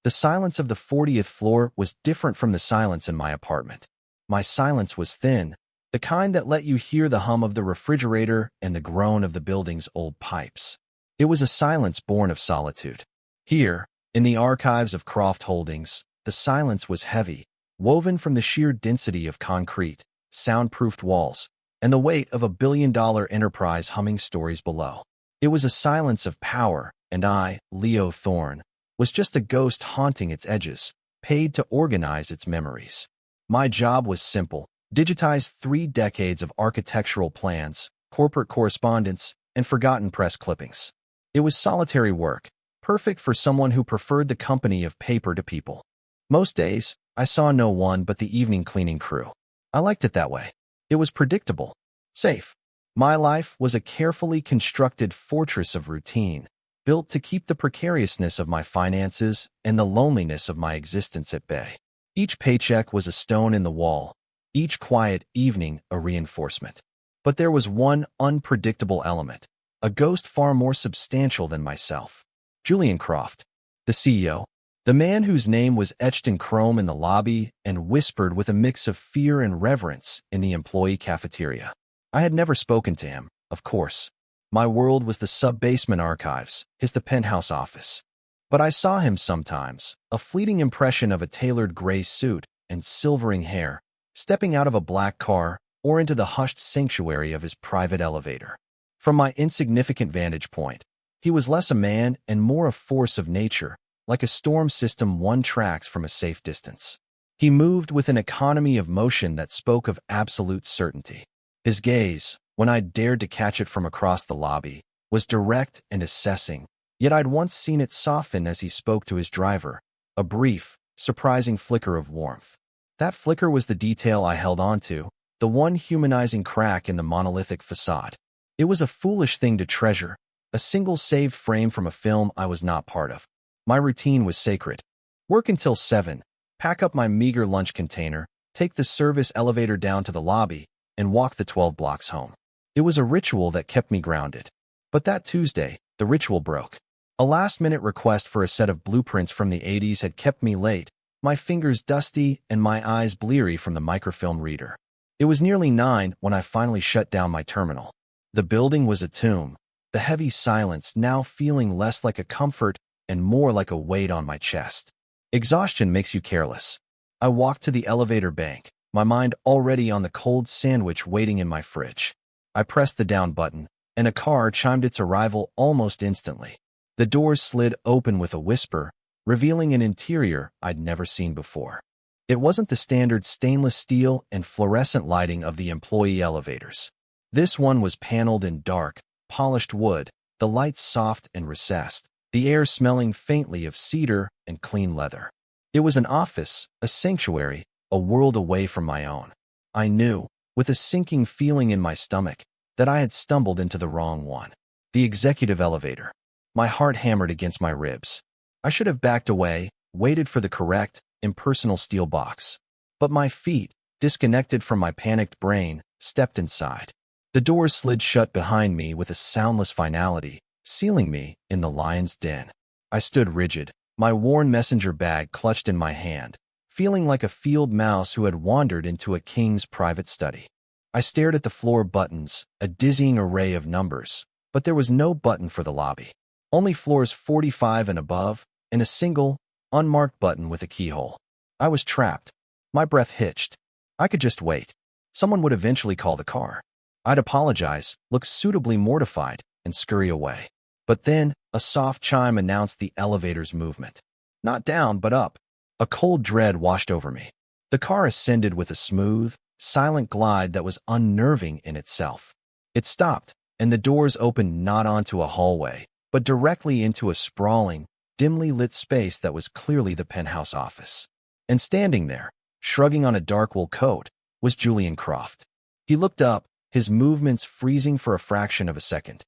The silence of the 40th floor was different from the silence in my apartment. My silence was thin, the kind that let you hear the hum of the refrigerator and the groan of the building's old pipes. It was a silence born of solitude. Here, in the archives of Croft Holdings, the silence was heavy, woven from the sheer density of concrete, soundproofed walls, and the weight of a billion-dollar enterprise humming stories below. It was a silence of power, and I, Leo Thorne, was just a ghost haunting its edges, paid to organize its memories. My job was simple: digitize 3 decades of architectural plans, corporate correspondence, and forgotten press clippings. It was solitary work, perfect for someone who preferred the company of paper to people. Most days, I saw no one but the evening cleaning crew. I liked it that way. It was predictable, safe. My life was a carefully constructed fortress of routine, built to keep the precariousness of my finances and the loneliness of my existence at bay. Each paycheck was a stone in the wall, each quiet evening a reinforcement. But there was one unpredictable element, a ghost far more substantial than myself. Julian Croft, the CEO, the man whose name was etched in chrome in the lobby and whispered with a mix of fear and reverence in the employee cafeteria. I had never spoken to him, of course. My world was the sub-basement archives, the penthouse office. But I saw him sometimes, a fleeting impression of a tailored gray suit and silvering hair, stepping out of a black car or into the hushed sanctuary of his private elevator. From my insignificant vantage point, he was less a man and more a force of nature, like a storm system one tracks from a safe distance. He moved with an economy of motion that spoke of absolute certainty. His gaze, when I dared to catch it from across the lobby, was direct and assessing, yet I'd once seen it soften as he spoke to his driver, a brief, surprising flicker of warmth. That flicker was the detail I held onto, the one humanizing crack in the monolithic facade. It was a foolish thing to treasure, a single saved frame from a film I was not part of. My routine was sacred. Work until 7, pack up my meager lunch container, take the service elevator down to the lobby, and walk the 12 blocks home. It was a ritual that kept me grounded. But that Tuesday, the ritual broke. A last-minute request for a set of blueprints from the 80s had kept me late, my fingers dusty and my eyes bleary from the microfilm reader. It was nearly 9 when I finally shut down my terminal. The building was a tomb, the heavy silence now feeling less like a comfort and more like a weight on my chest. Exhaustion makes you careless. I walked to the elevator bank, my mind already on the cold sandwich waiting in my fridge. I pressed the down button, and a car chimed its arrival almost instantly. The doors slid open with a whisper, revealing an interior I'd never seen before. It wasn't the standard stainless steel and fluorescent lighting of the employee elevators. This one was paneled in dark, polished wood, the lights soft and recessed, the air smelling faintly of cedar and clean leather. It was an office, a sanctuary, a world away from my own. I knew, with a sinking feeling in my stomach, that I had stumbled into the wrong one. The executive elevator. My heart hammered against my ribs. I should have backed away, waited for the correct, impersonal steel box. But my feet, disconnected from my panicked brain, stepped inside. The doors slid shut behind me with a soundless finality, sealing me in the lion's den. I stood rigid, my worn messenger bag clutched in my hand, feeling like a field mouse who had wandered into a king's private study. I stared at the floor buttons, a dizzying array of numbers, but there was no button for the lobby. Only floors 45 and above, and a single, unmarked button with a keyhole. I was trapped. My breath hitched. I could just wait. Someone would eventually call the car. I'd apologize, look suitably mortified, and scurry away. But then, a soft chime announced the elevator's movement. Not down, but up. A cold dread washed over me. The car ascended with a smooth, silent glide that was unnerving in itself. It stopped, and the doors opened not onto a hallway, but directly into a sprawling, dimly lit space that was clearly the penthouse office. And standing there, shrugging on a dark wool coat, was Julian Croft. He looked up, his movements freezing for a fraction of a second.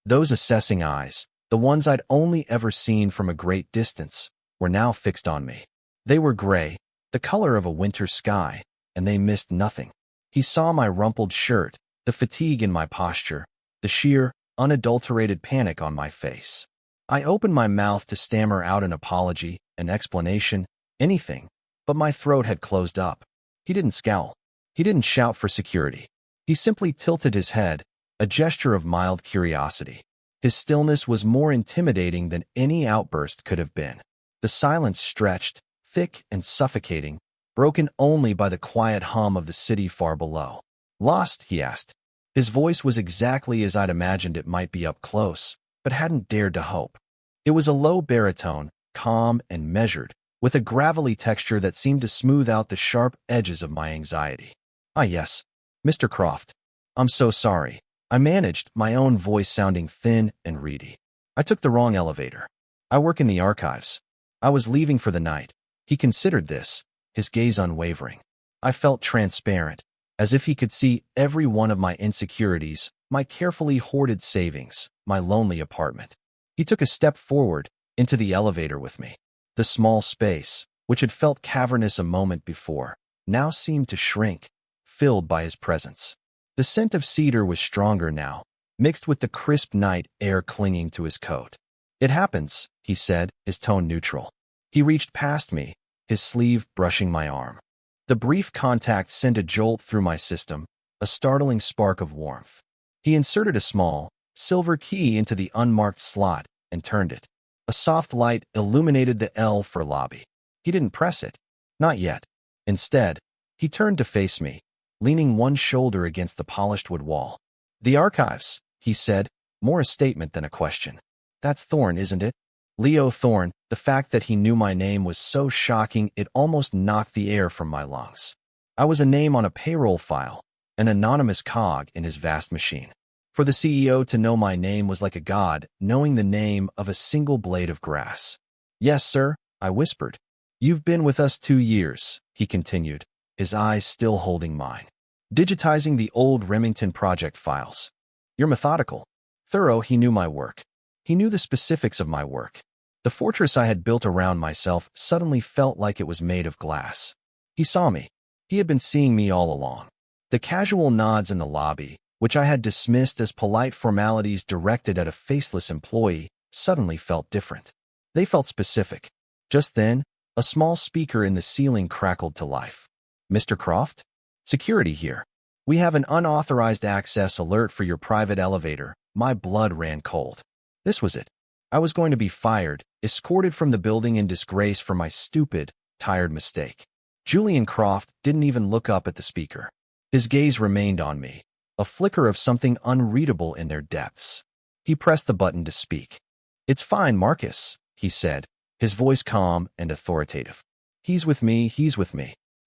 Those assessing eyes, the ones I'd only ever seen from a great distance, were now fixed on me. They were gray, the color of a winter sky, and they missed nothing. He saw my rumpled shirt, the fatigue in my posture, the sheer, unadulterated panic on my face. I opened my mouth to stammer out an apology, an explanation, anything, but my throat had closed up. He didn't scowl. He didn't shout for security. He simply tilted his head, a gesture of mild curiosity. His stillness was more intimidating than any outburst could have been. The silence stretched, thick and suffocating, broken only by the quiet hum of the city far below. "Lost?" he asked. His voice was exactly as I'd imagined it might be up close, but hadn't dared to hope. It was a low baritone, calm and measured, with a gravelly texture that seemed to smooth out the sharp edges of my anxiety. "Ah, yes, Mr. Croft. I'm so sorry." I managed, my own voice sounding thin and reedy. "I took the wrong elevator. I work in the archives. I was leaving for the night." He considered this, his gaze unwavering. I felt transparent, as if he could see every one of my insecurities, my carefully hoarded savings, my lonely apartment. He took a step forward, into the elevator with me. The small space, which had felt cavernous a moment before, now seemed to shrink, filled by his presence. The scent of cedar was stronger now, mixed with the crisp night air clinging to his coat. "It happens," he said, his tone neutral. He reached past me, his sleeve brushing my arm. The brief contact sent a jolt through my system, a startling spark of warmth. He inserted a small, silver key into the unmarked slot and turned it. A soft light illuminated the L for lobby. He didn't press it. Not yet. Instead, he turned to face me, leaning one shoulder against the polished wood wall. "The archives," he said, more a statement than a question. "That's Thorne, isn't it? Leo Thorne." The fact that he knew my name was so shocking it almost knocked the air from my lungs. I was a name on a payroll file, an anonymous cog in his vast machine. For the CEO to know my name was like a god knowing the name of a single blade of grass. "Yes, sir," I whispered. "You've been with us 2 years," he continued, his eyes still holding mine. "Digitizing the old Remington project files. You're methodical, thorough." He knew my work. He knew the specifics of my work. The fortress I had built around myself suddenly felt like it was made of glass. He saw me. He had been seeing me all along. The casual nods in the lobby, which I had dismissed as polite formalities directed at a faceless employee, suddenly felt different. They felt specific. Just then, a small speaker in the ceiling crackled to life. "Mr. Croft? Security here. We have an unauthorized access alert for your private elevator." My blood ran cold. This was it. I was going to be fired, escorted from the building in disgrace for my stupid, tired mistake. Julian Croft didn't even look up at the speaker. His gaze remained on me, a flicker of something unreadable in their depths. He pressed the button to speak. "It's fine, Marcus," he said, his voice calm and authoritative. He's with me."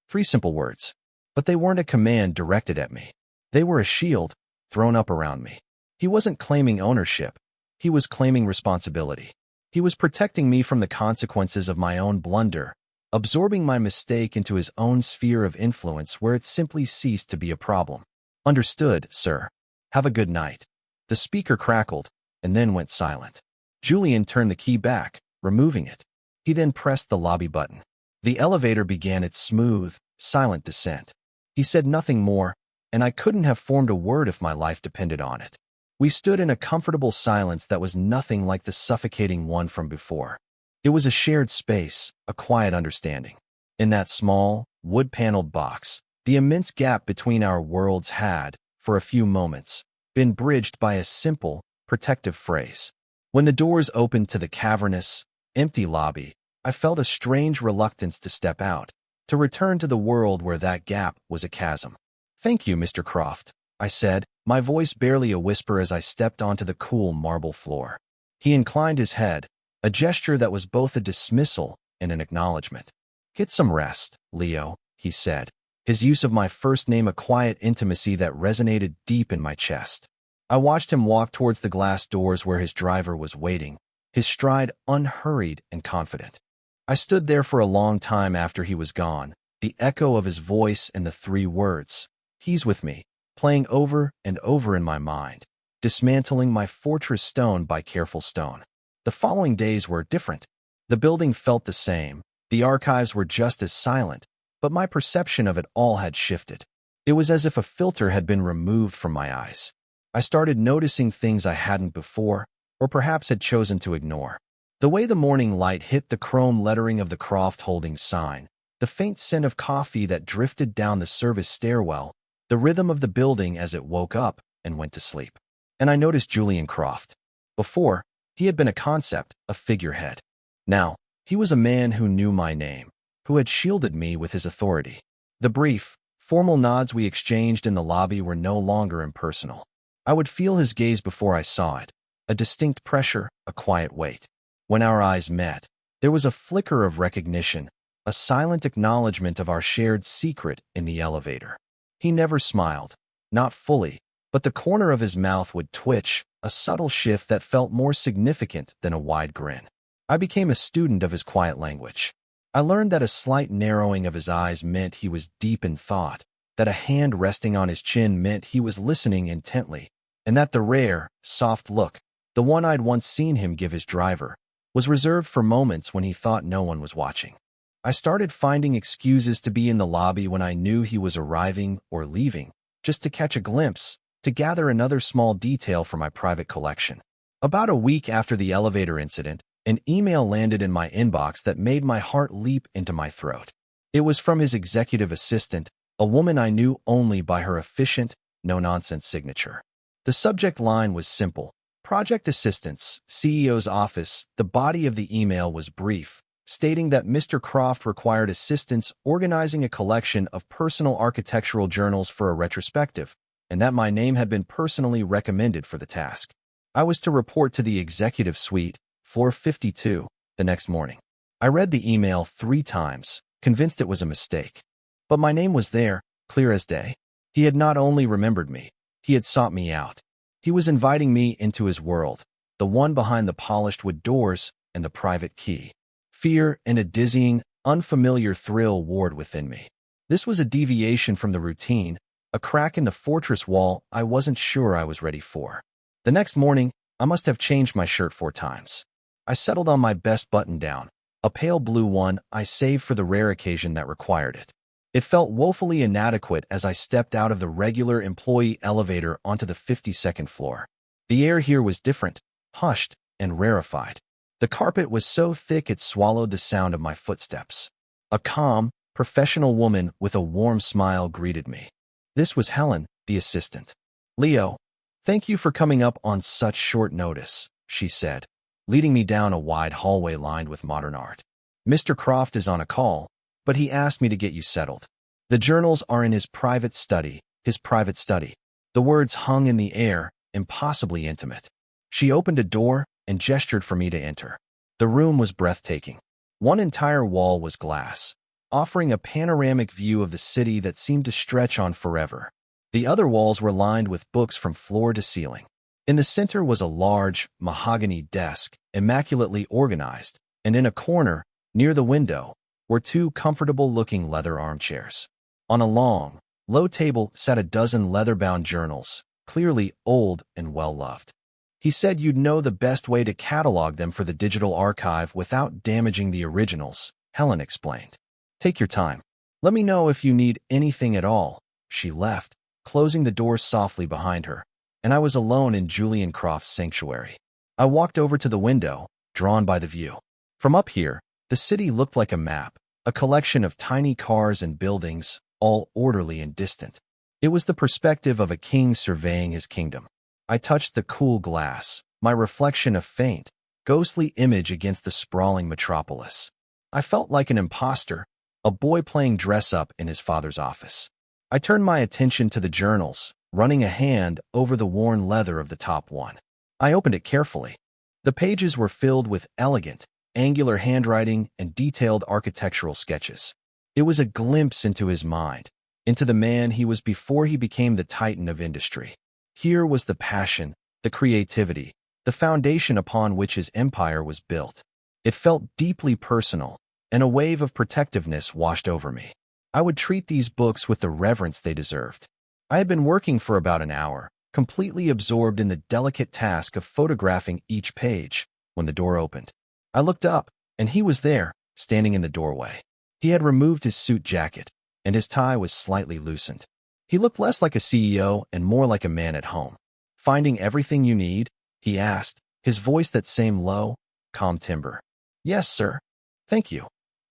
3 simple words. But they weren't a command directed at me. They were a shield thrown up around me. He wasn't claiming ownership. He was claiming responsibility. He was protecting me from the consequences of my own blunder, absorbing my mistake into his own sphere of influence where it simply ceased to be a problem. "Understood, sir. Have a good night." The speaker crackled, and then went silent. Julian turned the key back, removing it. He then pressed the lobby button. The elevator began its smooth, silent descent. He said nothing more, and I couldn't have formed a word if my life depended on it. We stood in a comfortable silence that was nothing like the suffocating one from before. It was a shared space, a quiet understanding. In that small, wood-paneled box, the immense gap between our worlds had, for a few moments, been bridged by a simple, protective phrase. When the doors opened to the cavernous, empty lobby, I felt a strange reluctance to step out, to return to the world where that gap was a chasm. "Thank you, Mr. Croft," I said, my voice barely a whisper as I stepped onto the cool marble floor. He inclined his head, a gesture that was both a dismissal and an acknowledgement. "Get some rest, Leo," he said, his use of my first name a quiet intimacy that resonated deep in my chest. I watched him walk towards the glass doors where his driver was waiting, his stride unhurried and confident. I stood there for a long time after he was gone, the echo of his voice and the 3 words, "He's with me," playing over and over in my mind, dismantling my fortress stone by careful stone. The following days were different. The building felt the same, the archives were just as silent, but my perception of it all had shifted. It was as if a filter had been removed from my eyes. I started noticing things I hadn't before, or perhaps had chosen to ignore. The way the morning light hit the chrome lettering of the Croft Holdings sign, the faint scent of coffee that drifted down the service stairwell, the rhythm of the building as it woke up and went to sleep. And I noticed Julian Croft. Before, he had been a concept, a figurehead. Now, he was a man who knew my name, who had shielded me with his authority. The brief, formal nods we exchanged in the lobby were no longer impersonal. I would feel his gaze before I saw it, a distinct pressure, a quiet weight. When our eyes met, there was a flicker of recognition, a silent acknowledgement of our shared secret in the elevator. He never smiled, not fully, but the corner of his mouth would twitch, a subtle shift that felt more significant than a wide grin. I became a student of his quiet language. I learned that a slight narrowing of his eyes meant he was deep in thought, that a hand resting on his chin meant he was listening intently, and that the rare, soft look, the one I'd once seen him give his driver, was reserved for moments when he thought no one was watching. I started finding excuses to be in the lobby when I knew he was arriving or leaving, just to catch a glimpse, to gather another small detail for my private collection. About a week after the elevator incident, an email landed in my inbox that made my heart leap into my throat. It was from his executive assistant, a woman I knew only by her efficient, no-nonsense signature. The subject line was simple: Project Assistance, CEO's Office. The body of the email was brief, stating that Mr. Croft required assistance organizing a collection of personal architectural journals for a retrospective, and that my name had been personally recommended for the task. I was to report to the executive suite, floor 52, the next morning. I read the email 3 times, convinced it was a mistake. But my name was there, clear as day. He had not only remembered me, he had sought me out. He was inviting me into his world, the one behind the polished wood doors and the private key. Fear and a dizzying, unfamiliar thrill warred within me. This was a deviation from the routine, a crack in the fortress wall I wasn't sure I was ready for. The next morning, I must have changed my shirt 4 times. I settled on my best button-down, a pale blue one I saved for the rare occasion that required it. It felt woefully inadequate as I stepped out of the regular employee elevator onto the 52nd floor. The air here was different, hushed, and rarefied. The carpet was so thick it swallowed the sound of my footsteps. A calm, professional woman with a warm smile greeted me. This was Helen, the assistant. "Leo, thank you for coming up on such short notice," she said, leading me down a wide hallway lined with modern art. "Mr. Croft is on a call, but he asked me to get you settled. The journals are in his private study, his private study." The words hung in the air, impossibly intimate. She opened a door and gestured for me to enter. The room was breathtaking. One entire wall was glass, offering a panoramic view of the city that seemed to stretch on forever. The other walls were lined with books from floor to ceiling. In the center was a large, mahogany desk, immaculately organized, and in a corner, near the window, were 2 comfortable-looking leather armchairs. On a long, low table sat a dozen leather-bound journals, clearly old and well-loved. "He said you'd know the best way to catalog them for the digital archive without damaging the originals," Helen explained. "Take your time. Let me know if you need anything at all." She left, closing the door softly behind her, and I was alone in Julian Croft's sanctuary. I walked over to the window, drawn by the view. From up here, the city looked like a map, a collection of tiny cars and buildings, all orderly and distant. It was the perspective of a king surveying his kingdom. I touched the cool glass, my reflection a faint, ghostly image against the sprawling metropolis. I felt like an imposter, a boy playing dress-up in his father's office. I turned my attention to the journals, running a hand over the worn leather of the top one. I opened it carefully. The pages were filled with elegant, angular handwriting and detailed architectural sketches. It was a glimpse into his mind, into the man he was before he became the titan of industry. Here was the passion, the creativity, the foundation upon which his empire was built. It felt deeply personal, and a wave of protectiveness washed over me. I would treat these books with the reverence they deserved. I had been working for about an hour, completely absorbed in the delicate task of photographing each page, when the door opened. I looked up, and he was there, standing in the doorway. He had removed his suit jacket, and his tie was slightly loosened. He looked less like a CEO and more like a man at home. "Finding everything you need?" he asked, his voice that same low, calm timbre. "Yes, sir. Thank you,"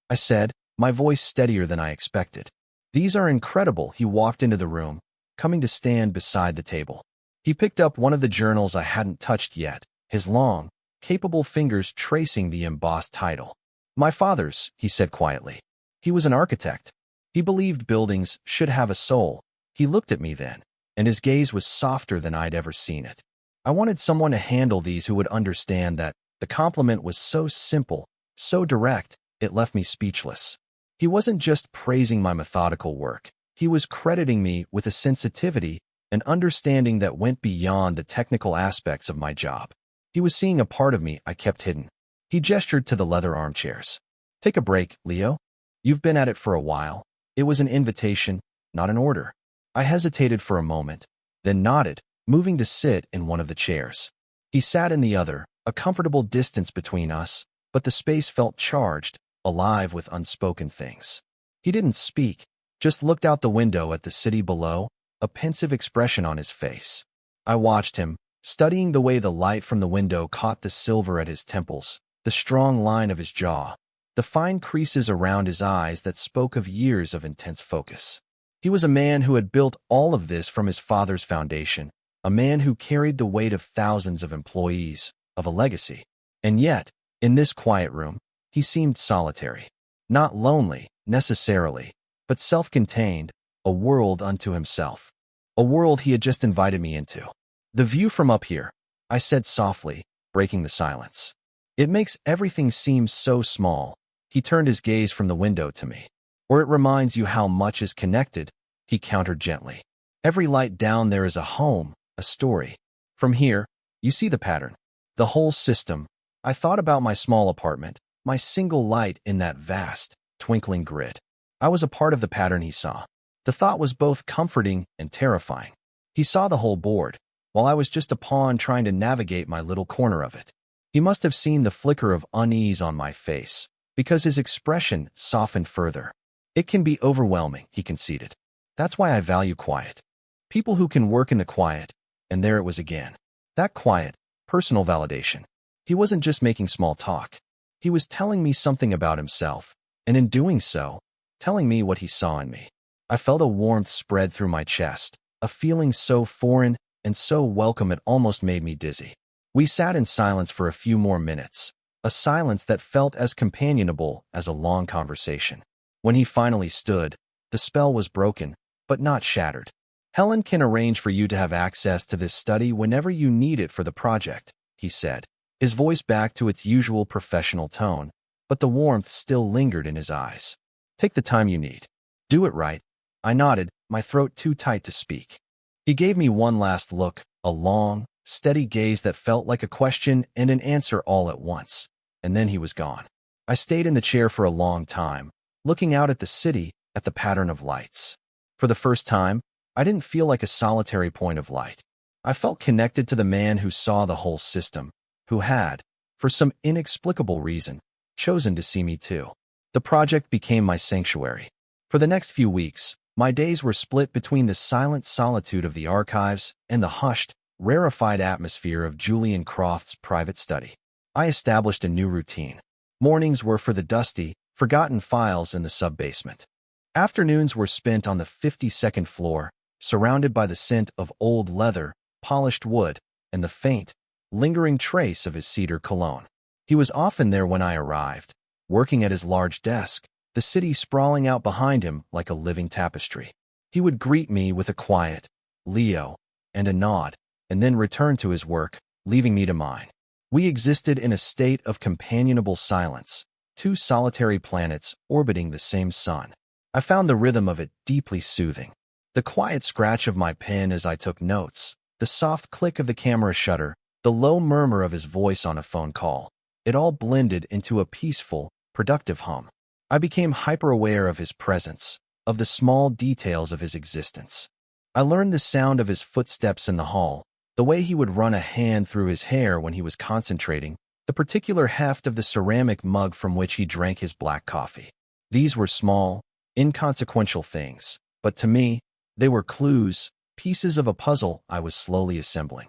I said, my voice steadier than I expected. "These are incredible." He walked into the room, coming to stand beside the table. He picked up one of the journals I hadn't touched yet, his long, capable fingers tracing the embossed title. "My father's," he said quietly. "He was an architect. He believed buildings should have a soul." He looked at me then, and his gaze was softer than I'd ever seen it. I wanted someone to handle these who would understand that. The compliment was so simple, so direct, it left me speechless. He wasn't just praising my methodical work. He was crediting me with a sensitivity and understanding that went beyond the technical aspects of my job. He was seeing a part of me I kept hidden. He gestured to the leather armchairs. "Take a break, Leo. You've been at it for a while." It was an invitation, not an order. I hesitated for a moment, then nodded, moving to sit in one of the chairs. He sat in the other, a comfortable distance between us, but the space felt charged, alive with unspoken things. He didn't speak, just looked out the window at the city below, a pensive expression on his face. I watched him, studying the way the light from the window caught the silver at his temples, the strong line of his jaw, the fine creases around his eyes that spoke of years of intense focus. He was a man who had built all of this from his father's foundation, a man who carried the weight of thousands of employees, of a legacy. And yet, in this quiet room, he seemed solitary. Not lonely, necessarily, but self-contained, a world unto himself. A world he had just invited me into. "The view from up here," I said softly, breaking the silence. "It makes everything seem so small." He turned his gaze from the window to me. "Or it reminds you how much is connected," he countered gently. "Every light down there is a home, a story. From here, you see the pattern, the whole system." I thought about my small apartment, my single light in that vast, twinkling grid. I was a part of the pattern he saw. The thought was both comforting and terrifying. He saw the whole board, while I was just a pawn trying to navigate my little corner of it. He must have seen the flicker of unease on my face, because his expression softened further. "It can be overwhelming," he conceded. "That's why I value quiet. People who can work in the quiet." And there it was again. That quiet, personal validation. He wasn't just making small talk. He was telling me something about himself, and in doing so, telling me what he saw in me. I felt a warmth spread through my chest, a feeling so foreign and so welcome it almost made me dizzy. We sat in silence for a few more minutes, a silence that felt as companionable as a long conversation. When he finally stood, the spell was broken, but not shattered. "Helen can arrange for you to have access to this study whenever you need it for the project," he said, his voice back to its usual professional tone, but the warmth still lingered in his eyes. "Take the time you need. Do it right." I nodded, my throat too tight to speak. He gave me one last look, a long, steady gaze that felt like a question and an answer all at once, and then he was gone. I stayed in the chair for a long time, looking out at the city, at the pattern of lights. For the first time, I didn't feel like a solitary point of light. I felt connected to the man who saw the whole system, who had, for some inexplicable reason, chosen to see me too. The project became my sanctuary. For the next few weeks, my days were split between the silent solitude of the archives and the hushed, rarefied atmosphere of Julian Croft's private study. I established a new routine. Mornings were for the dusty, forgotten files in the sub-basement. Afternoons were spent on the 52nd floor, surrounded by the scent of old leather, polished wood, and the faint, lingering trace of his cedar cologne. He was often there when I arrived, working at his large desk, the city sprawling out behind him like a living tapestry. He would greet me with a quiet, "Leo," and a nod, and then return to his work, leaving me to mine. We existed in a state of companionable silence, two solitary planets orbiting the same sun. I found the rhythm of it deeply soothing. The quiet scratch of my pen as I took notes, the soft click of the camera shutter, the low murmur of his voice on a phone call. It all blended into a peaceful, productive hum. I became hyper-aware of his presence, of the small details of his existence. I learned the sound of his footsteps in the hall, the way he would run a hand through his hair when he was concentrating, the particular heft of the ceramic mug from which he drank his black coffee. These were small, inconsequential things, but to me, they were clues, pieces of a puzzle I was slowly assembling.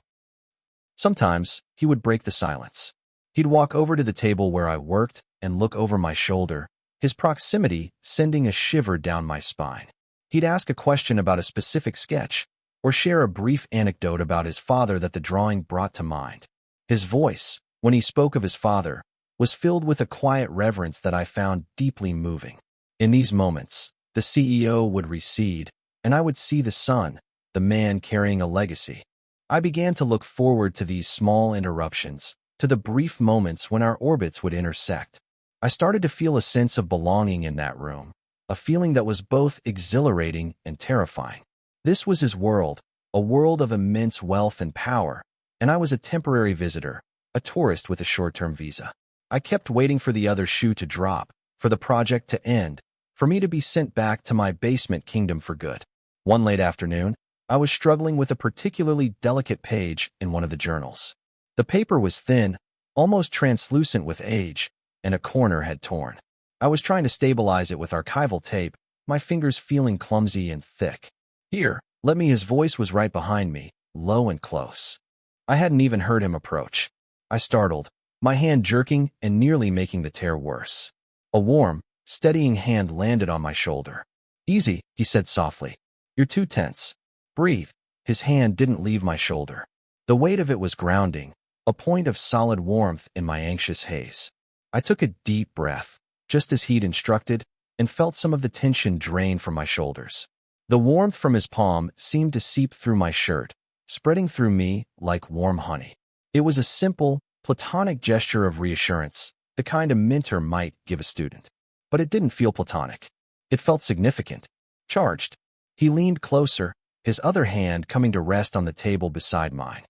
Sometimes, he would break the silence. He'd walk over to the table where I worked and look over my shoulder, his proximity sending a shiver down my spine. He'd ask a question about a specific sketch, or share a brief anecdote about his father that the drawing brought to mind. His voice, when he spoke of his father, was filled with a quiet reverence that I found deeply moving. In these moments, the CEO would recede, and I would see the son, the man carrying a legacy. I began to look forward to these small interruptions, to the brief moments when our orbits would intersect. I started to feel a sense of belonging in that room, a feeling that was both exhilarating and terrifying. This was his world, a world of immense wealth and power, and I was a temporary visitor, a tourist with a short-term visa. I kept waiting for the other shoe to drop, for the project to end, for me to be sent back to my basement kingdom for good. One late afternoon, I was struggling with a particularly delicate page in one of the journals. The paper was thin, almost translucent with age, and a corner had torn. I was trying to stabilize it with archival tape, my fingers feeling clumsy and thick. "Here, let me." His voice was right behind me, low and close. I hadn't even heard him approach. I startled, my hand jerking and nearly making the tear worse. A warm, steadying hand landed on my shoulder. "Easy," he said softly. "You're too tense. Breathe." His hand didn't leave my shoulder. The weight of it was grounding, a point of solid warmth in my anxious haze. I took a deep breath, just as he'd instructed, and felt some of the tension drain from my shoulders. The warmth from his palm seemed to seep through my shirt, spreading through me like warm honey. It was a simple, platonic gesture of reassurance, the kind a mentor might give a student. But it didn't feel platonic. It felt significant, charged. He leaned closer, his other hand coming to rest on the table beside mine.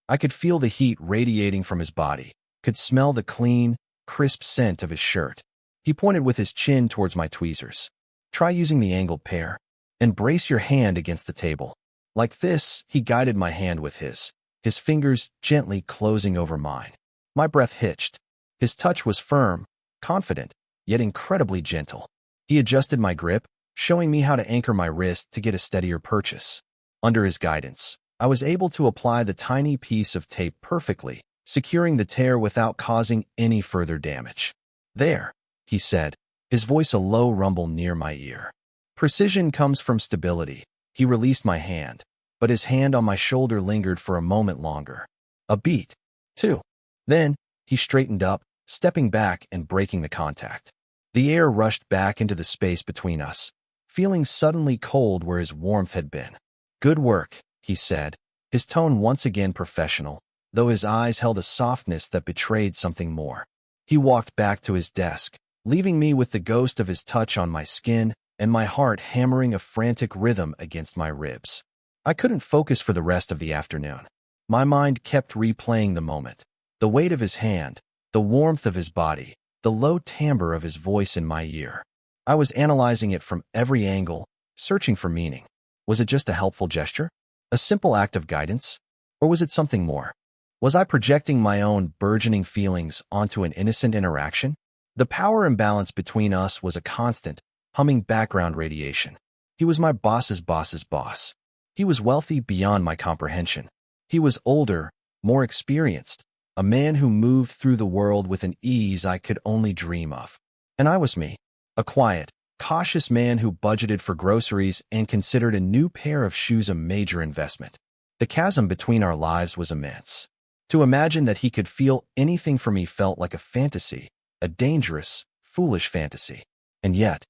I could feel the heat radiating from his body, could smell the clean, crisp scent of his shirt. He pointed with his chin towards my tweezers. "Try using the angled pair, and brace your hand against the table." Like this, he guided my hand with his fingers gently closing over mine. My breath hitched. His touch was firm, confident, yet incredibly gentle. He adjusted my grip, showing me how to anchor my wrist to get a steadier purchase. Under his guidance, I was able to apply the tiny piece of tape perfectly, securing the tear without causing any further damage. "There," he said, his voice a low rumble near my ear. "Precision comes from stability." He released my hand, but his hand on my shoulder lingered for a moment longer. A beat, two. Then, he straightened up, stepping back and breaking the contact. The air rushed back into the space between us, feeling suddenly cold where his warmth had been. "Good work," he said, his tone once again professional, though his eyes held a softness that betrayed something more. He walked back to his desk, leaving me with the ghost of his touch on my skin and my heart hammering a frantic rhythm against my ribs. I couldn't focus for the rest of the afternoon. My mind kept replaying the moment, the weight of his hand, the warmth of his body, the low timbre of his voice in my ear. I was analyzing it from every angle, searching for meaning. Was it just a helpful gesture? A simple act of guidance? Or was it something more? Was I projecting my own burgeoning feelings onto an innocent interaction? The power imbalance between us was a constant, humming background radiation. He was my boss's boss's boss. He was wealthy beyond my comprehension. He was older, more experienced, a man who moved through the world with an ease I could only dream of. And I was me, a quiet, cautious man who budgeted for groceries and considered a new pair of shoes a major investment. The chasm between our lives was immense. To imagine that he could feel anything for me felt like a fantasy, a dangerous, foolish fantasy. And yet,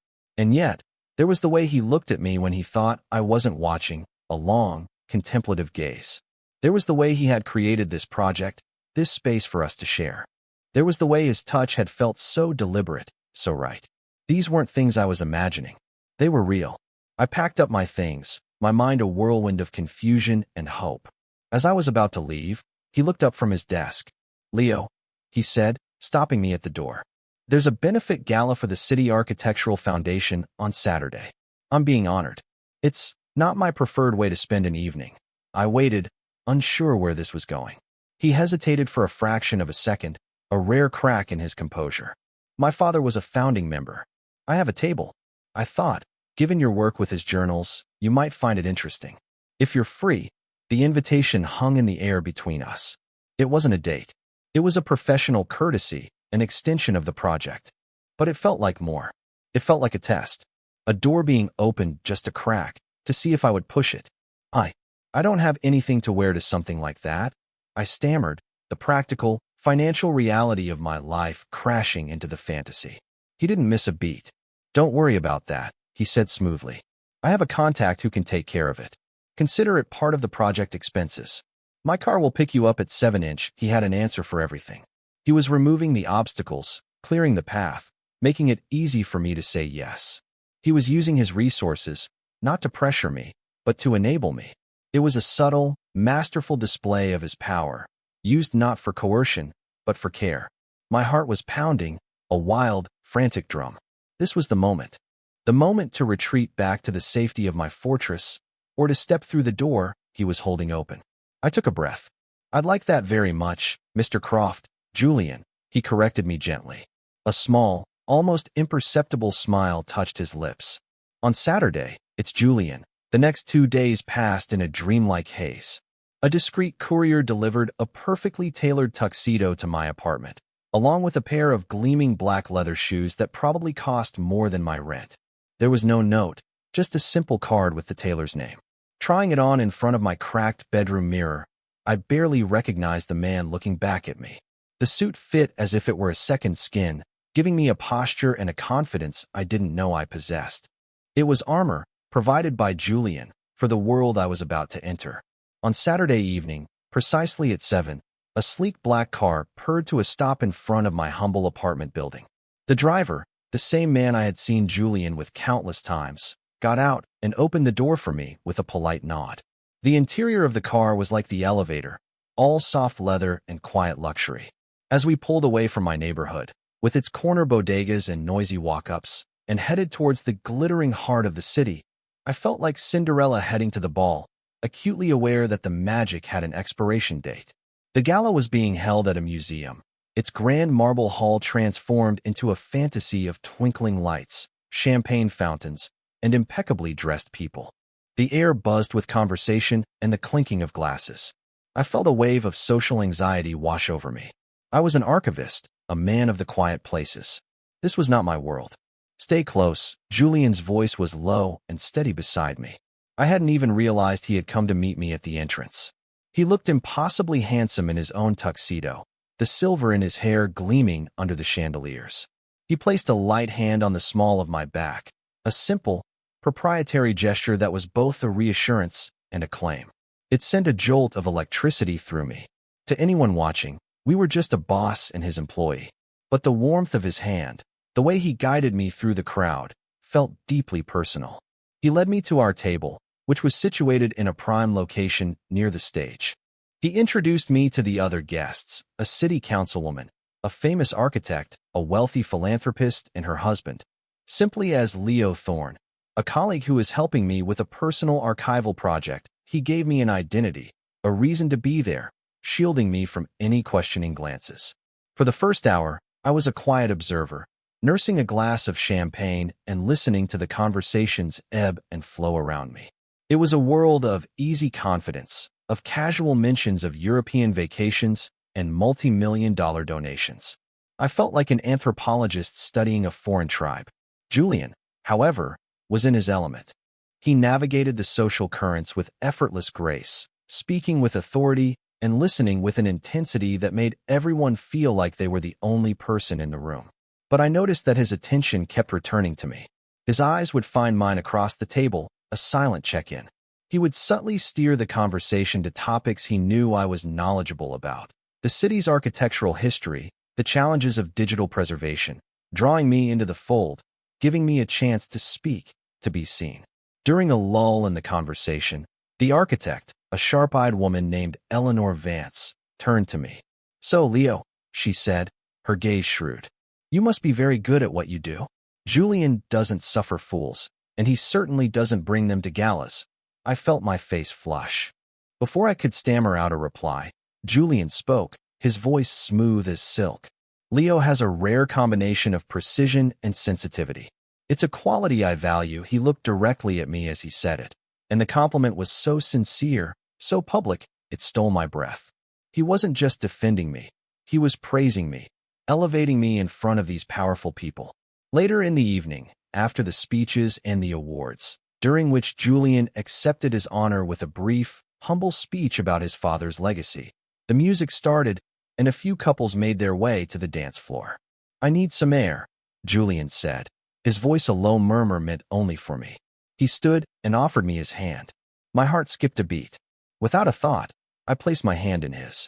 there was the way he looked at me when he thought I wasn't watching, a long, contemplative gaze. There was the way he had created this project, this space for us to share. There was the way his touch had felt so deliberate, so right. These weren't things I was imagining. They were real. I packed up my things, my mind a whirlwind of confusion and hope. As I was about to leave, he looked up from his desk. "Leo," he said, stopping me at the door. "There's a benefit gala for the City Architectural Foundation on Saturday. I'm being honored. It's not my preferred way to spend an evening." I waited, unsure where this was going. He hesitated for a fraction of a second, a rare crack in his composure. "My father was a founding member. I have a table. I thought, given your work with his journals, you might find it interesting. If you're free." The invitation hung in the air between us. It wasn't a date. It was a professional courtesy, an extension of the project. But it felt like more. It felt like a test. A door being opened just a crack, to see if I would push it. I don't have anything to wear to something like that. I stammered, the practical, financial reality of my life crashing into the fantasy. He didn't miss a beat. Don't worry about that, he said smoothly. I have a contact who can take care of it. Consider it part of the project expenses. My car will pick you up at 7-inch. He had an answer for everything. He was removing the obstacles, clearing the path, making it easy for me to say yes. He was using his resources, not to pressure me, but to enable me. It was a subtle, masterful display of his power, used not for coercion, but for care. My heart was pounding, a wild, frantic drum. This was the moment. The moment to retreat back to the safety of my fortress, or to step through the door he was holding open. I took a breath. I'd like that very much, Mr. Croft, Julian, he corrected me gently. A small, almost imperceptible smile touched his lips. On Saturday, it's Julian. The next 2 days passed in a dreamlike haze. A discreet courier delivered a perfectly tailored tuxedo to my apartment, along with a pair of gleaming black leather shoes that probably cost more than my rent. There was no note, just a simple card with the tailor's name. Trying it on in front of my cracked bedroom mirror, I barely recognized the man looking back at me. The suit fit as if it were a second skin, giving me a posture and a confidence I didn't know I possessed. It was armor, provided by Julian, for the world I was about to enter. On Saturday evening, precisely at 7, a sleek black car purred to a stop in front of my humble apartment building. The driver, the same man I had seen Julian with countless times, got out and opened the door for me with a polite nod. The interior of the car was like the elevator, all soft leather and quiet luxury. As we pulled away from my neighborhood, with its corner bodegas and noisy walk-ups, and headed towards the glittering heart of the city, I felt like Cinderella heading to the ball, acutely aware that the magic had an expiration date. The gala was being held at a museum, its grand marble hall transformed into a fantasy of twinkling lights, champagne fountains, and impeccably dressed people. The air buzzed with conversation and the clinking of glasses. I felt a wave of social anxiety wash over me. I was an archivist, a man of the quiet places. This was not my world. Stay close. Julian's voice was low and steady beside me. I hadn't even realized he had come to meet me at the entrance. He looked impossibly handsome in his own tuxedo, the silver in his hair gleaming under the chandeliers. He placed a light hand on the small of my back, a simple, proprietary gesture that was both a reassurance and a claim. It sent a jolt of electricity through me. To anyone watching, we were just a boss and his employee. But the warmth of his hand, the way he guided me through the crowd, felt deeply personal. He led me to our table, which was situated in a prime location near the stage. He introduced me to the other guests, a city councilwoman, a famous architect, a wealthy philanthropist, and her husband, simply as Leo Thorne, a colleague who was helping me with a personal archival project. He gave me an identity, a reason to be there, shielding me from any questioning glances. For the first hour, I was a quiet observer, nursing a glass of champagne and listening to the conversations ebb and flow around me. It was a world of easy confidence, of casual mentions of European vacations and multi-million-dollar donations. I felt like an anthropologist studying a foreign tribe. Julian, however, was in his element. He navigated the social currents with effortless grace, speaking with authority and listening with an intensity that made everyone feel like they were the only person in the room. But I noticed that his attention kept returning to me. His eyes would find mine across the table, a silent check-in. He would subtly steer the conversation to topics he knew I was knowledgeable about. The city's architectural history, the challenges of digital preservation, drawing me into the fold, giving me a chance to speak, to be seen. During a lull in the conversation, the architect, a sharp-eyed woman named Eleanor Vance, turned to me. "So, Leo," she said, her gaze shrewd. "You must be very good at what you do. Julian doesn't suffer fools, and he certainly doesn't bring them to galas." I felt my face flush. Before I could stammer out a reply, Julian spoke, his voice smooth as silk. "Leo has a rare combination of precision and sensitivity. It's a quality I value." He looked directly at me as he said it, and the compliment was so sincere, so public, it stole my breath. He wasn't just defending me. He was praising me, elevating me in front of these powerful people. Later in the evening, after the speeches and the awards, during which Julian accepted his honor with a brief, humble speech about his father's legacy, the music started, and a few couples made their way to the dance floor. "I need some air," Julian said, his voice a low murmur meant only for me. He stood and offered me his hand. My heart skipped a beat. Without a thought, I placed my hand in his.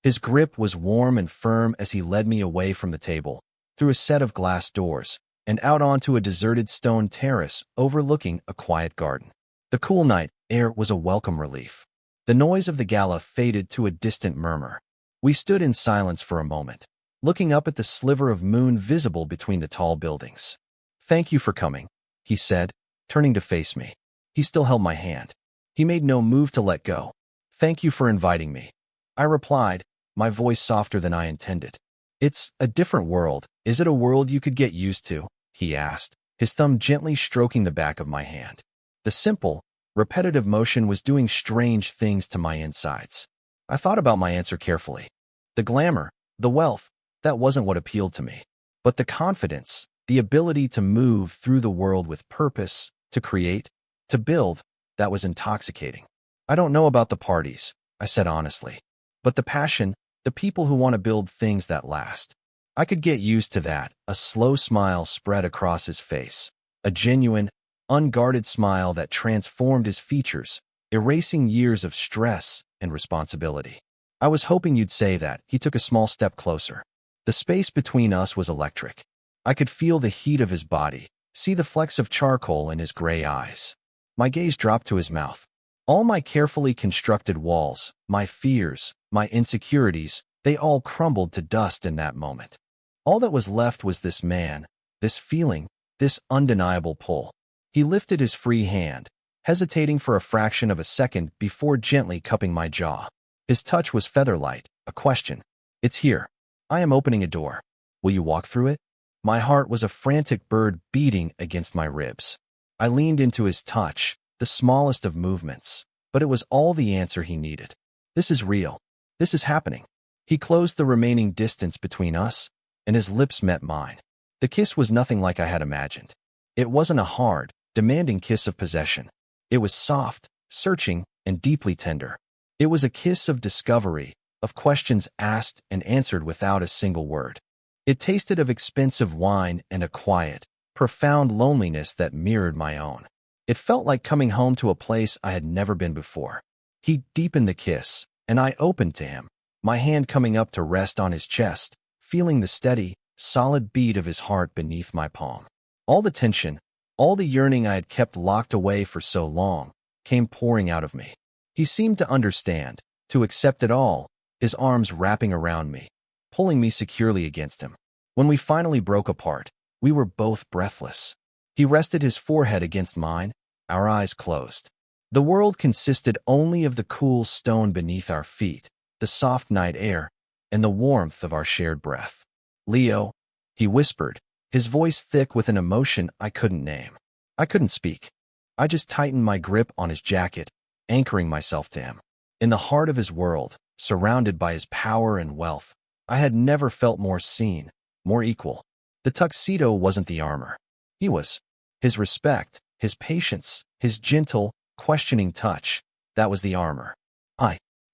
His grip was warm and firm as he led me away from the table, through a set of glass doors, and out onto a deserted stone terrace overlooking a quiet garden. The cool night air was a welcome relief. The noise of the gala faded to a distant murmur. We stood in silence for a moment, looking up at the sliver of moon visible between the tall buildings. "Thank you for coming," he said, turning to face me. He still held my hand. He made no move to let go. "Thank you for inviting me," I replied, my voice softer than I intended. "It's a different world. Is it a world you could get used to?" he asked, his thumb gently stroking the back of my hand. The simple, repetitive motion was doing strange things to my insides. I thought about my answer carefully. The glamour, the wealth, that wasn't what appealed to me. But the confidence, the ability to move through the world with purpose, to create, to build, that was intoxicating. "I don't know about the parties," I said honestly. "But the passion, the people who want to build things that last. I could get used to that." A slow smile spread across his face. A genuine, unguarded smile that transformed his features, erasing years of stress and responsibility. "I was hoping you'd say that." He took a small step closer. The space between us was electric. I could feel the heat of his body, see the flecks of charcoal in his gray eyes. My gaze dropped to his mouth. All my carefully constructed walls, my fears, my insecurities, they all crumbled to dust in that moment. All that was left was this man, this feeling, this undeniable pull. He lifted his free hand, hesitating for a fraction of a second before gently cupping my jaw. His touch was feather-light, a question. "It's here. I am opening a door. Will you walk through it?" My heart was a frantic bird beating against my ribs. I leaned into his touch, the smallest of movements, but it was all the answer he needed. "This is real. This is happening." He closed the remaining distance between us, and his lips met mine. The kiss was nothing like I had imagined. It wasn't a hard, demanding kiss of possession. It was soft, searching, and deeply tender. It was a kiss of discovery, of questions asked and answered without a single word. It tasted of expensive wine and a quiet, profound loneliness that mirrored my own. It felt like coming home to a place I had never been before. He deepened the kiss, and I opened to him, my hand coming up to rest on his chest, feeling the steady, solid beat of his heart beneath my palm. All the tension, all the yearning I had kept locked away for so long, came pouring out of me. He seemed to understand, to accept it all, his arms wrapping around me, pulling me securely against him. When we finally broke apart, we were both breathless. He rested his forehead against mine, our eyes closed. The world consisted only of the cool stone beneath our feet, the soft night air, and the warmth of our shared breath. "Leo," he whispered, his voice thick with an emotion I couldn't name. I couldn't speak. I just tightened my grip on his jacket, anchoring myself to him. In the heart of his world, surrounded by his power and wealth, I had never felt more seen, more equal. The tuxedo wasn't the armor. He was. His respect, his patience, his gentle, questioning touch, that was the armor.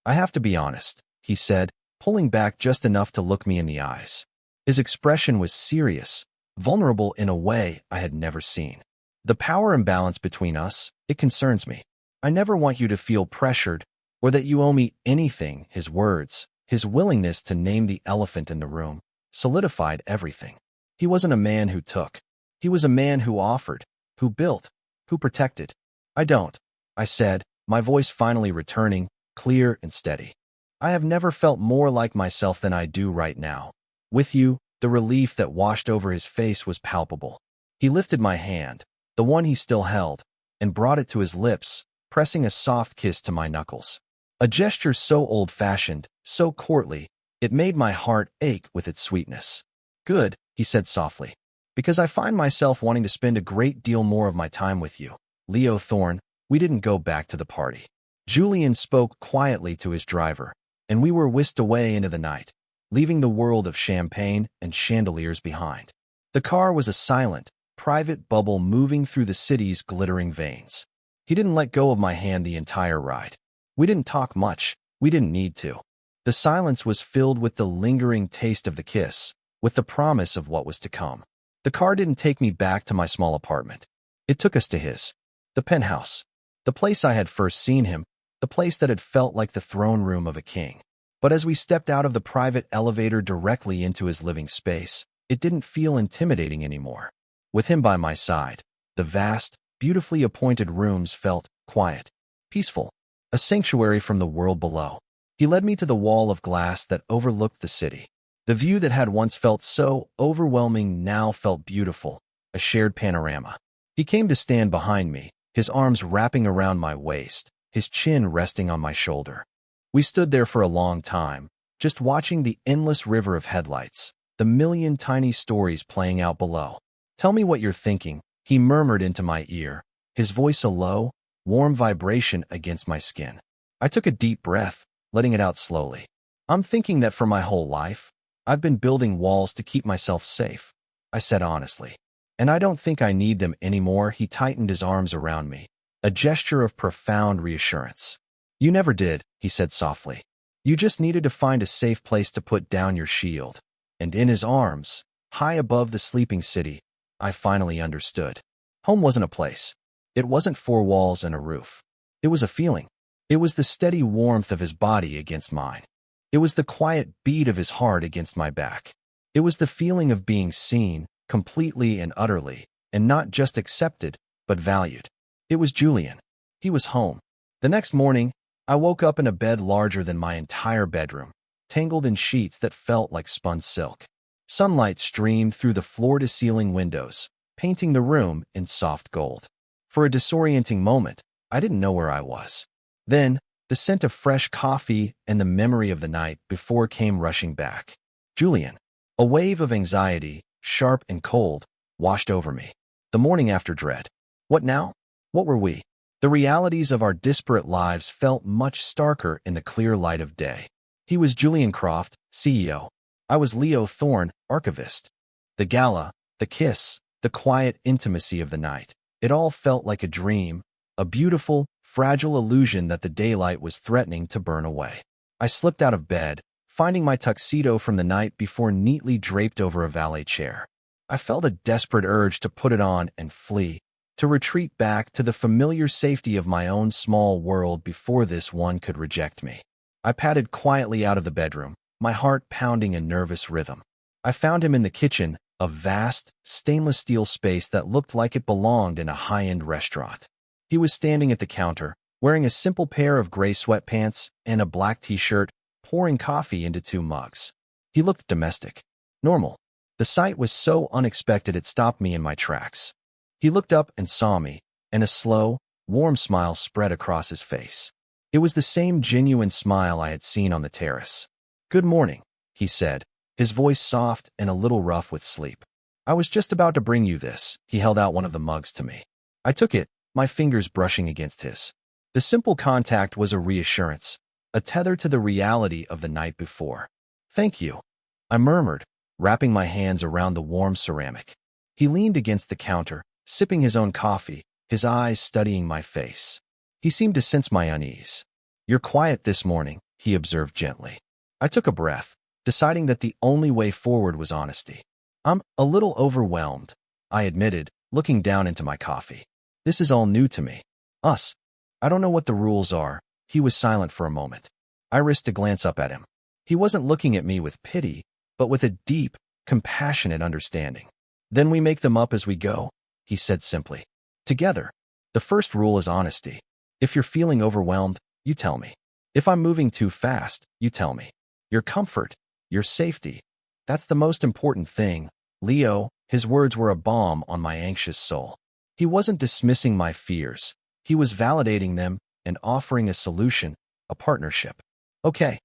I have to be honest," he said, pulling back just enough to look me in the eyes. His expression was serious, vulnerable in a way I had never seen. "The power imbalance between us, it concerns me. I never want you to feel pressured or that you owe me anything." His words, his willingness to name the elephant in the room, solidified everything. He wasn't a man who took. He was a man who offered, who built, who protected. "I don't," I said, my voice finally returning, clear and steady. "I have never felt more like myself than I do right now. With you." The relief that washed over his face was palpable. He lifted my hand, the one he still held, and brought it to his lips, pressing a soft kiss to my knuckles. A gesture so old-fashioned, so courtly, it made my heart ache with its sweetness. "Good," he said softly, "because I find myself wanting to spend a great deal more of my time with you." "Leo Thorne." We didn't go back to the party. Julian spoke quietly to his driver, and we were whisked away into the night, leaving the world of champagne and chandeliers behind. The car was a silent, private bubble moving through the city's glittering veins. He didn't let go of my hand the entire ride. We didn't talk much. We didn't need to. The silence was filled with the lingering taste of the kiss, with the promise of what was to come. The car didn't take me back to my small apartment. It took us to his. The penthouse. The place I had first seen him, the place that had felt like the throne room of a king. But as we stepped out of the private elevator directly into his living space, it didn't feel intimidating anymore. With him by my side, the vast, beautifully appointed rooms felt quiet, peaceful, a sanctuary from the world below. He led me to the wall of glass that overlooked the city. The view that had once felt so overwhelming now felt beautiful, a shared panorama. He came to stand behind me, his arms wrapping around my waist, his chin resting on my shoulder. We stood there for a long time, just watching the endless river of headlights, the million tiny stories playing out below. "Tell me what you're thinking," he murmured into my ear, his voice a low, warm vibration against my skin. I took a deep breath, letting it out slowly. "I'm thinking that for my whole life, I've been building walls to keep myself safe," I said honestly. "And I don't think I need them anymore." He tightened his arms around me, a gesture of profound reassurance. "You never did," he said softly. "You just needed to find a safe place to put down your shield." And in his arms, high above the sleeping city, I finally understood. Home wasn't a place. It wasn't four walls and a roof. It was a feeling. It was the steady warmth of his body against mine. It was the quiet beat of his heart against my back. It was the feeling of being seen, completely and utterly, and not just accepted, but valued. It was Julian. He was home. The next morning, I woke up in a bed larger than my entire bedroom, tangled in sheets that felt like spun silk. Sunlight streamed through the floor-to-ceiling windows, painting the room in soft gold. For a disorienting moment, I didn't know where I was. Then, the scent of fresh coffee and the memory of the night before came rushing back. Julian. A wave of anxiety, sharp and cold, washed over me. The morning after dread. What now? What were we? The realities of our disparate lives felt much starker in the clear light of day. He was Julian Croft, CEO. I was Leo Thorne, archivist. The gala, the kiss, the quiet intimacy of the night. It all felt like a dream, a beautiful, fragile illusion that the daylight was threatening to burn away. I slipped out of bed, finding my tuxedo from the night before neatly draped over a valet chair. I felt a desperate urge to put it on and flee, to retreat back to the familiar safety of my own small world before this one could reject me. I padded quietly out of the bedroom, my heart pounding a nervous rhythm. I found him in the kitchen, a vast, stainless steel space that looked like it belonged in a high-end restaurant. He was standing at the counter, wearing a simple pair of gray sweatpants and a black t-shirt, pouring coffee into 2 mugs. He looked domestic, normal. The sight was so unexpected it stopped me in my tracks. He looked up and saw me, and a slow, warm smile spread across his face. It was the same genuine smile I had seen on the terrace. "Good morning," he said, his voice soft and a little rough with sleep. "I was just about to bring you this." He held out one of the mugs to me. I took it, my fingers brushing against his. The simple contact was a reassurance, a tether to the reality of the night before. "Thank you," I murmured, wrapping my hands around the warm ceramic. He leaned against the counter, sipping his own coffee, his eyes studying my face. He seemed to sense my unease. "You're quiet this morning," he observed gently. I took a breath, deciding that the only way forward was honesty. "I'm a little overwhelmed," I admitted, looking down into my coffee. "This is all new to me. Us. I don't know what the rules are." He was silent for a moment. I risked a glance up at him. He wasn't looking at me with pity, but with a deep, compassionate understanding. "Then we make them up as we go," he said simply. "Together. The first rule is honesty. If you're feeling overwhelmed, you tell me. If I'm moving too fast, you tell me. Your comfort, your safety. That's the most important thing." Leo, his words were a balm on my anxious soul. He wasn't dismissing my fears. He was validating them and offering a solution, a partnership. "Okay,"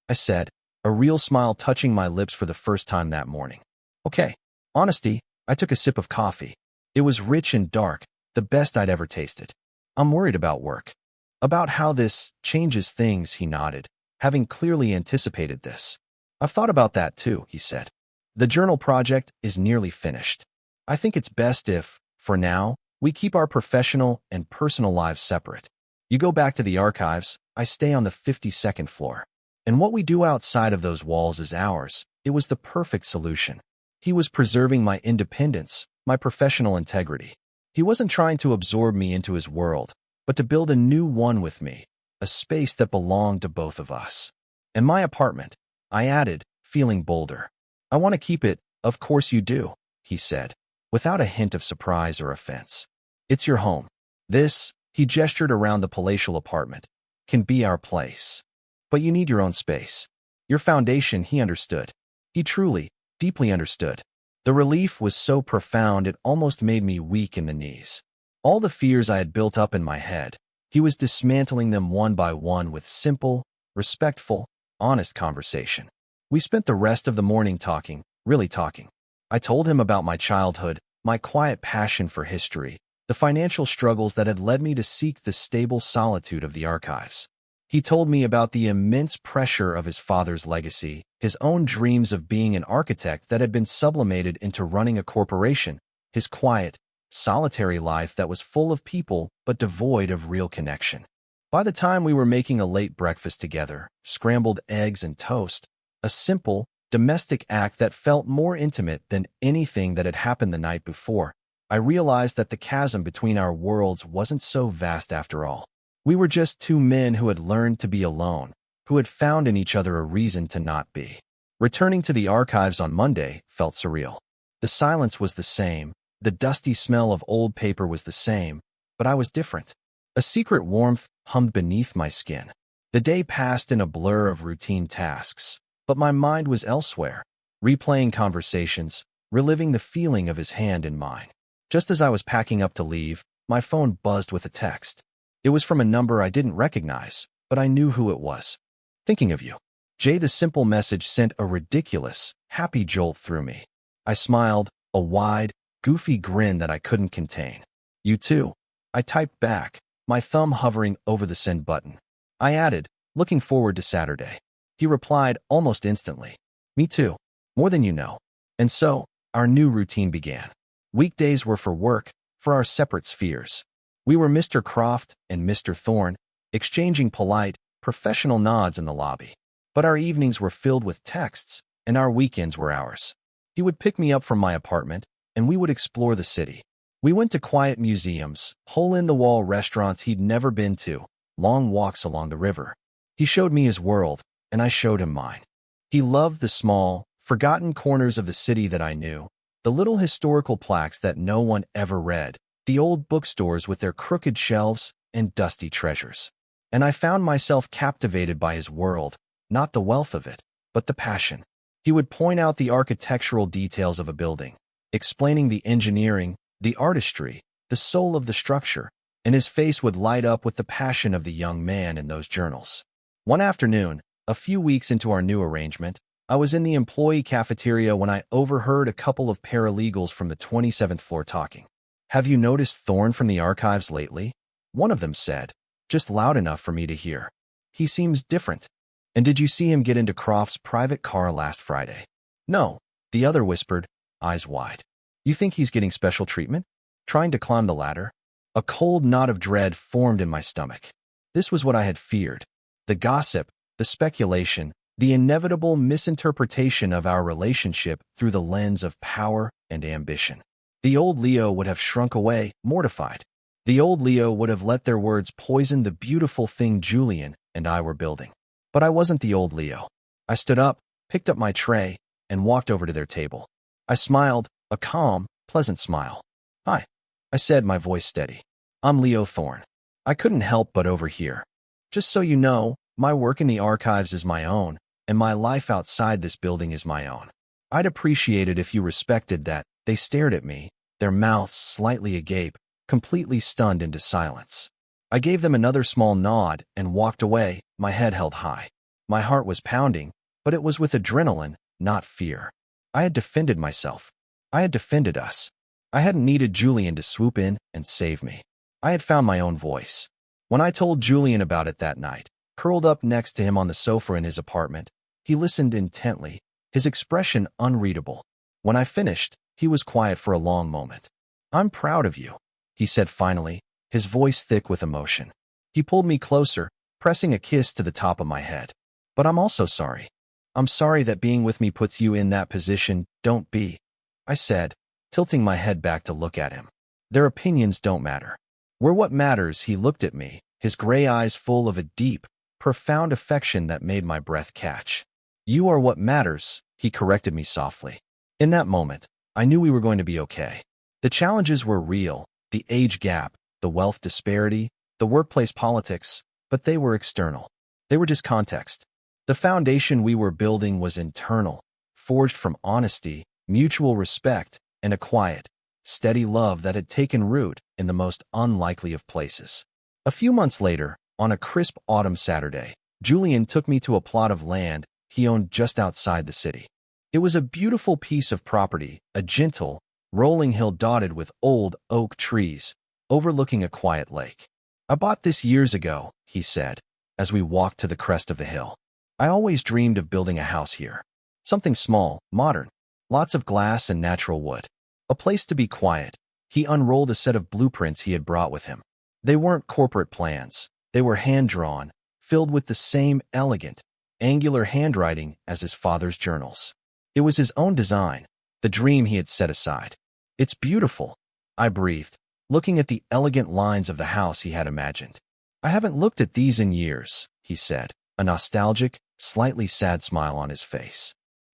I said, a real smile touching my lips for the first time that morning. "Okay." Honesty. I took a sip of coffee. It was rich and dark, the best I'd ever tasted. "I'm worried about work." "About how this changes things," he nodded. having clearly anticipated this. I've thought about that too, he said. The journal project is nearly finished. I think it's best if, for now, we keep our professional and personal lives separate. You go back to the archives, I stay on the 52nd floor. And what we do outside of those walls is ours. It was the perfect solution. He was preserving my independence, my professional integrity. He wasn't trying to absorb me into his world, but to build a new one with me, a space that belonged to both of us. And my apartment, I added, feeling bolder. I want to keep it, of course you do, he said, without a hint of surprise or offense. It's your home. This, he gestured around the palatial apartment, can be our place. But you need your own space. Your foundation, he understood. He truly, deeply understood. The relief was so profound it almost made me weak in the knees. All the fears I had built up in my head, he was dismantling them one by one with simple, respectful, honest conversation. We spent the rest of the morning talking, really talking. I told him about my childhood, my quiet passion for history, the financial struggles that had led me to seek the stable solitude of the archives. He told me about the immense pressure of his father's legacy, his own dreams of being an architect that had been sublimated into running a corporation, his quiet, solitary life that was full of people but devoid of real connection. By the time we were making a late breakfast together, scrambled eggs and toast, a simple, domestic act that felt more intimate than anything that had happened the night before, I realized that the chasm between our worlds wasn't so vast after all. We were just two men who had learned to be alone, who had found in each other a reason to not be. Returning to the archives on Monday felt surreal. The silence was the same, the dusty smell of old paper was the same, but I was different. A secret warmth hummed beneath my skin. The day passed in a blur of routine tasks, but my mind was elsewhere, replaying conversations, reliving the feeling of his hand in mine. Just as I was packing up to leave, my phone buzzed with a text. It was from a number I didn't recognize, but I knew who it was. Thinking of you. Jay, the simple message sent a ridiculous, happy jolt through me. I smiled, a wide, goofy grin that I couldn't contain. You too. I typed back, my thumb hovering over the send button. I added, looking forward to Saturday. He replied almost instantly. Me too. More than you know. And so, our new routine began. Weekdays were for work, for our separate spheres. We were Mr. Croft and Mr. Thorne, exchanging polite, professional nods in the lobby. But our evenings were filled with texts, and our weekends were ours. He would pick me up from my apartment, and we would explore the city. We went to quiet museums, hole-in-the-wall restaurants he'd never been to, long walks along the river. He showed me his world, and I showed him mine. He loved the small, forgotten corners of the city that I knew, the little historical plaques that no one ever read, the old bookstores with their crooked shelves and dusty treasures. And I found myself captivated by his world, not the wealth of it, but the passion. He would point out the architectural details of a building, explaining the engineering, the artistry, the soul of the structure, and his face would light up with the passion of the young man in those journals. One afternoon, a few weeks into our new arrangement, I was in the employee cafeteria when I overheard a couple of paralegals from the 27th floor talking. Have you noticed Thorne from the archives lately? One of them said, just loud enough for me to hear. He seems different. And did you see him get into Croft's private car last Friday? No, the other whispered, eyes wide. You think he's getting special treatment? Trying to climb the ladder? A cold knot of dread formed in my stomach. This was what I had feared. The gossip, the speculation, the inevitable misinterpretation of our relationship through the lens of power and ambition. The old Leo would have shrunk away, mortified. The old Leo would have let their words poison the beautiful thing Julian and I were building. But I wasn't the old Leo. I stood up, picked up my tray, and walked over to their table. I smiled, a calm, pleasant smile. Hi, I said, my voice steady. I'm Leo Thorne. I couldn't help but overhear. Just so you know, my work in the archives is my own, and my life outside this building is my own. I'd appreciate it if you respected that. They stared at me, their mouths slightly agape, completely stunned into silence. I gave them another small nod and walked away, my head held high. My heart was pounding, but it was with adrenaline, not fear. I had defended myself. I had defended us. I hadn't needed Julian to swoop in and save me. I had found my own voice. When I told Julian about it that night, Curled up next to him on the sofa in his apartment, he listened intently, his expression unreadable. When I finished, he was quiet for a long moment. "I'm proud of you," he said finally, his voice thick with emotion. He pulled me closer, pressing a kiss to the top of my head. "But I'm also sorry. I'm sorry that being with me puts you in that position. Don't be," I said, tilting my head back to look at him. "Their opinions don't matter. We're what matters." He looked at me, his gray eyes full of a deep, profound affection that made my breath catch. "You are what matters," he corrected me softly. In that moment, I knew we were going to be okay. The challenges were real, the age gap, the wealth disparity, the workplace politics, but they were external. They were just context. The foundation we were building was internal, forged from honesty, mutual respect, and a quiet, steady love that had taken root in the most unlikely of places. A few months later, on a crisp autumn Saturday, Julian took me to a plot of land he owned just outside the city. It was a beautiful piece of property, a gentle, rolling hill dotted with old oak trees, overlooking a quiet lake. "I bought this years ago," he said, as we walked to the crest of the hill. "I always dreamed of building a house here. Something small, modern, lots of glass and natural wood. A place to be quiet." He unrolled a set of blueprints he had brought with him. They weren't corporate plans. They were hand-drawn, filled with the same elegant, angular handwriting as his father's journals. It was his own design, the dream he had set aside. "It's beautiful," I breathed, looking at the elegant lines of the house he had imagined. "I haven't looked at these in years," he said, a nostalgic, slightly sad smile on his face.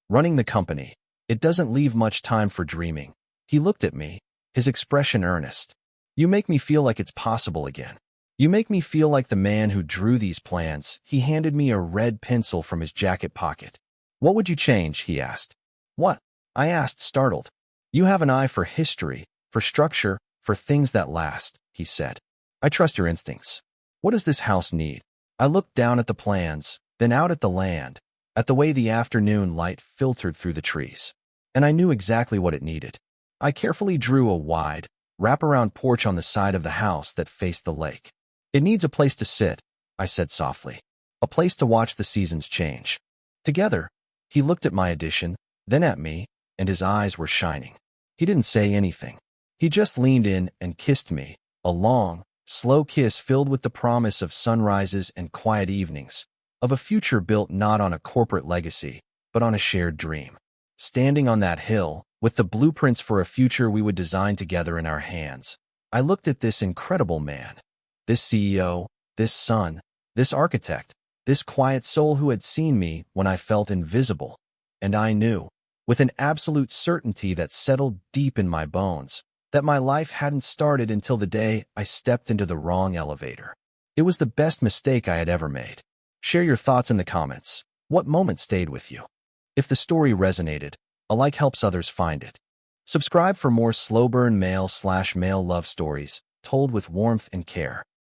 "Running the company, it doesn't leave much time for dreaming." He looked at me, his expression earnest. "You make me feel like it's possible again. You make me feel like the man who drew these plans." He handed me a red pencil from his jacket pocket. "What would you change?" he asked. "What?" I asked, startled. "You have an eye for history, for structure, for things that last," he said. "I trust your instincts. What does this house need?" I looked down at the plans, then out at the land, at the way the afternoon light filtered through the trees. And I knew exactly what it needed. I carefully drew a wide, wraparound porch on the side of the house that faced the lake. "It needs a place to sit," I said softly. "A place to watch the seasons change." Together, he looked at my addition, then at me, and his eyes were shining. He didn't say anything. He just leaned in and kissed me, a long, slow kiss filled with the promise of sunrises and quiet evenings, of a future built not on a corporate legacy, but on a shared dream. Standing on that hill, with the blueprints for a future we would design together in our hands, I looked at this incredible man, this CEO, this son, this architect, this quiet soul who had seen me when I felt invisible, and I knew, with an absolute certainty that settled deep in my bones, that my life hadn't started until the day I stepped into the wrong elevator. It was the best mistake I had ever made. Share your thoughts in the comments. What moment stayed with you? If the story resonated, a like helps others find it. Subscribe for more slow burn male/male love stories told with warmth and care.